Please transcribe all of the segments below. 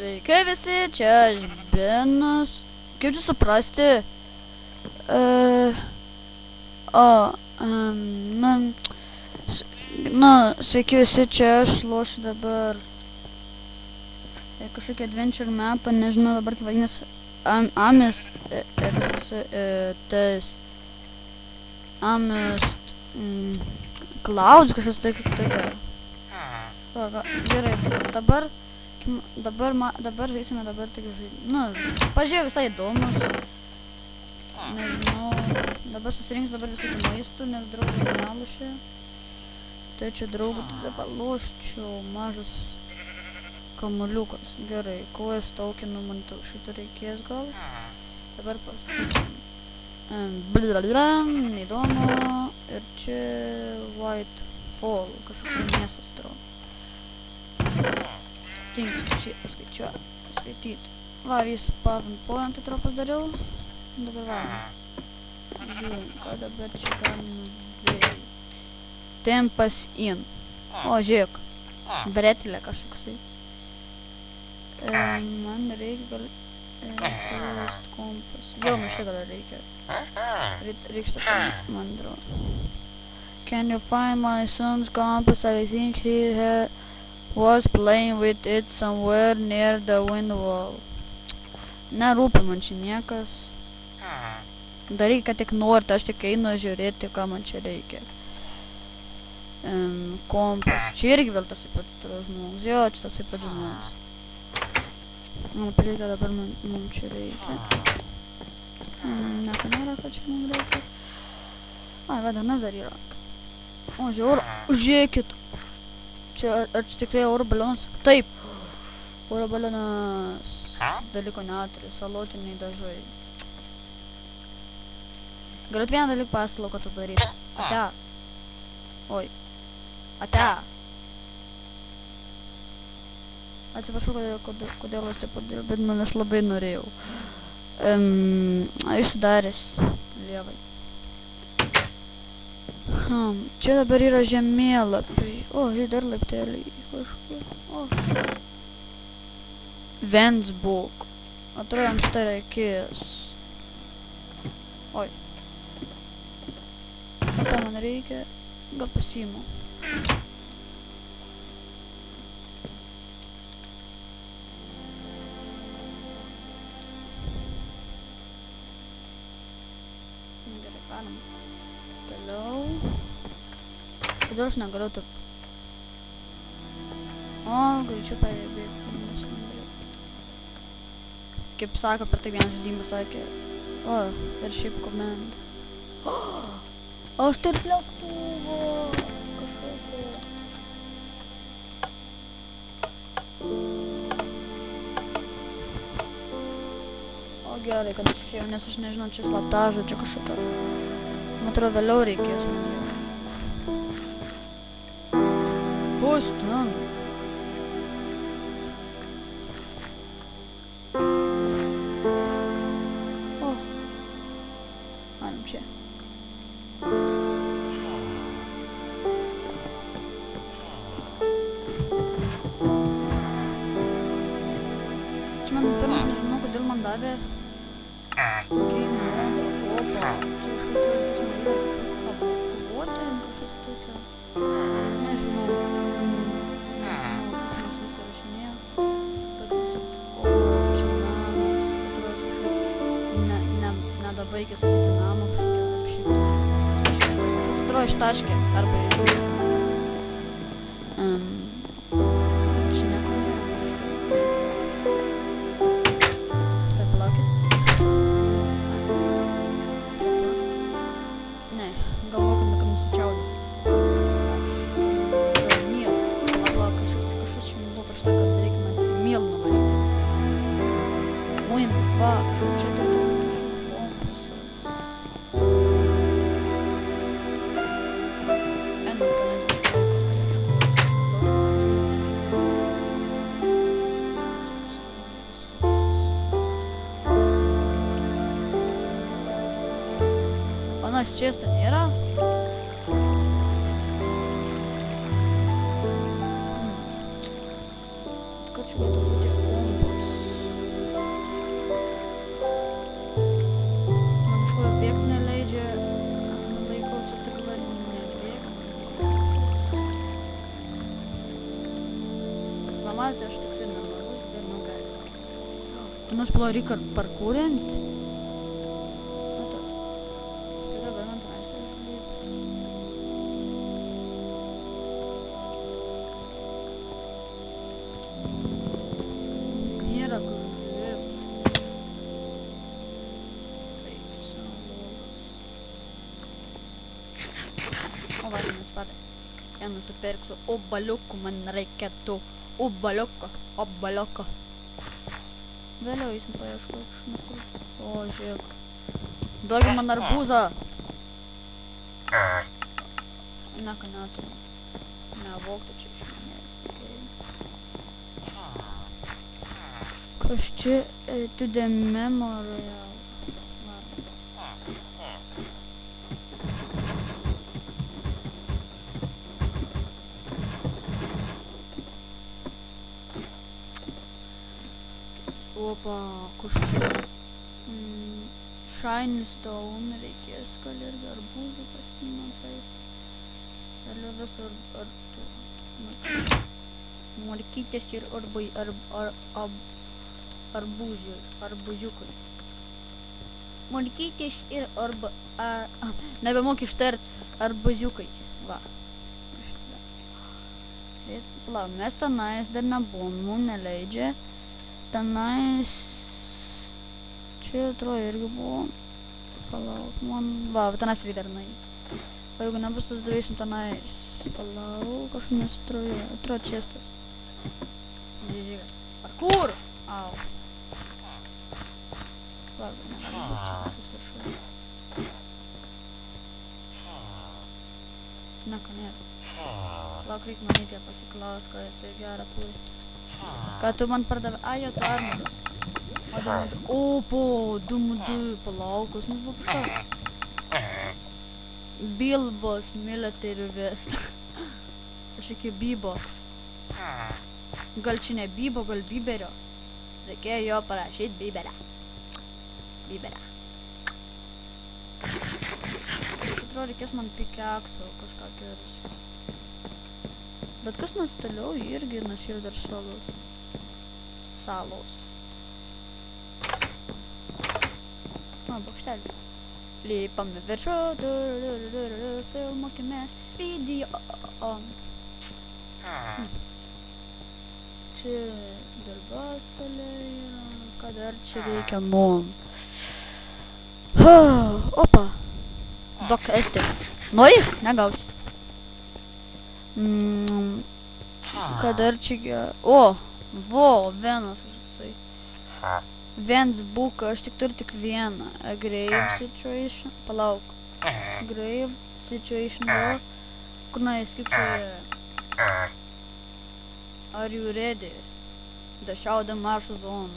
Sveiki visi, čia aš Benas. Kaip čia suprasti? Sveiki visi, čia aš lošiu dabar kažkokį adventure mapą, nežinau dabar kaip vadinasi, Clouds kažkas tokia. Gerai, dabar žaisime tik pažiūrėjau visai įdomus. Nežinau, dabar susirinks visokių maistų, nes draugų nelošė. Tai čia draugų tada paloščiau, mažas kamuliukas. Gerai, kojas taukinu, man šitą reikės gal. Dabar pasakykim. Neįdomu. Ir čia White Fall, kažkoks miestas atrodo. Tinks paskaityti. Va, vis spawn point atrodo pasidariau. Dabar va. Žiūrim, ką dabar čia galima veikti. Tempas in. O, žiūrėk. Bretelė kažkoksai. Man reikia gal... kompas. Gal man šitą gal reikia. Reikia šitą man atrodo. Can you find my son's compass? I think he was playing with it somewhere near the window wall. Nerūpi man čia niekas. Daryk, kad tik norite, aš tik einu žiūrėti, ką man čia reikia. Kompas. Čia irgi vėl tas pats žmogus. Jo, čia tas pats žmogus. Pažiūrėk, dabar mums čia reikia. Nieko nėra, kad čia mums reikia. Ai, vadanas dar yra. O, žiūrėkit. Čia, ar čia tikrai oro balionas? Taip. Oro balionas. Dalyko neturi, salotiniai dažai. Galit vieną dalyką paslaugą tu daryti. Ate. Oi. Ate. Atsiprašau, kodėl aš taip padariau, bet manęs labai norėjau. Išsidaręs lievai. Čia dabar yra žemėlapiai. O, žiūrėk, dar laipteliai kažkur. Vensburg. Atrodo, jam šitą reikės. Oi. Ką man reikia? Gal pasiimu. Gerai, param. Toliau. Kodėl aš negaliu taip? O, greičiau perėbėti. Kaip sako, per tai vienas žaidimas sakė. O, ir šiaip komenda. Aš taip lėktuvo. Kažkokio. O gerai, kad aš išėjau, nes aš nežinau, čia slaptažo, čia kažkokio. Man atrodo, vėliau reikės man jau. Kas ten? Čia. Čia man pirmas nežinau, kodėl man davė tokį nuodą kopą. Čia kažkaip reikės man dar kažkaip kovoti, kažkas tokio. Nežinau. Kažkas visą rašinėjo. Čia namas. Atrodo, kažkas nedabaigęs atėti namą. Atrodo ištaškė, arba čia nieko nėra kažkaip. Tai palaukit. Ne, galvoju, kad nusičiaudys. Gal miel. Palauk, kažkas čia buvo prieš tai, kad reikia man miel nuvaryti. Muin, va, čia turėtų būti. Честно, нера. Хочу это будет комбо. Tu nos pala Rikard parkūrint? Dabar man tenais užlipt. Nėra kur lipt. Eiti savo logas. O vadinasi, padai. Ja nusipirksiu obaliukų, man reikėtų obaliuko. Vėliau eisim paieškot kažkur. O, žiūrėk. Duogi man arbūzą. Ne, kad neturiu. Ne, vokti čia iš manęs. Kas čia to the memorial. Opa, kus čia? Shiny stone reikės, gal irgi arbūzų pasimant leisti. Vėliau vis morkytės ir arbūziukai. Morkytės ir nebemoki ištart arbūziukai. Va. Palauk, mes tenais dar nebuvom, mums neleidžia. Tenais... Čia atrodo irgi buvo. Palauk, man... Va, tenais reikia dar nueiti. O jeigu nebus, tas darysim tenais. Palauk, kažkaip nesitroju. Atrodo čestas. Žiūrėk. Parkour! Au. Palauk, negali būt čia kažkas viršuje. Nieko nėra. Palauk, reikia manyti pasiklaus, ką jisai gerą turi. Ką tu man pardavė? Ai, jo, tu armadas. Opo, du, palaukus, mums buvo kažką. Bilbos military vest. Kažkokie Bibo. Gal čia ne Bibo, gal Biberio. Reikėjo jo parašyti Biberę. Atrodo, reikės man pikekso kažką geras. Bet kas nors toliau irgi nas yra dar salos. O, bokštelis. Lipame viršų, filmuokime video. Čia darbas toliau yra. Ką dar čia reikia mum? Opa. Dok esti. Norės? Negausi. Ką dar čia... O, vienas kažkoksai. Viens buką, aš tik turiu tik vieną. A grave situation. Palauk. Grave situation war. Kur nais, kaip čia... Are you ready? The shout maršo zone.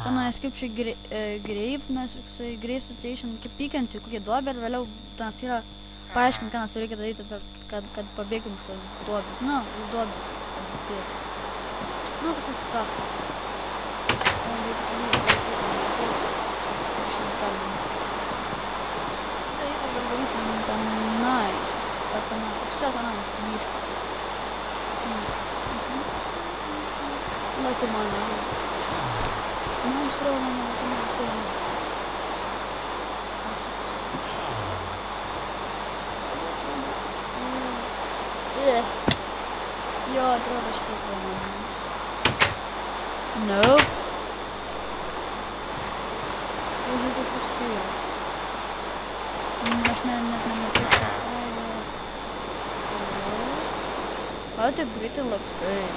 Tenais kaip čia grave, nes grave situation, kaip pykianti, kokie duobė ir vėliau tenas yra paaiškinti, ką nes reikia daryti, kad pabėgtum iš tos duobės. Nu, iš duobės. Nu, kažkas supratau. Nice. Все каналось, мишка. Лайку мана. Ну, устроено на этом все. Я трогаю что-то. Nope. Уже тут пустую. Может, наверное, how the Brita looks good.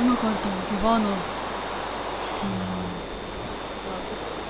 Vieną kartą gyveno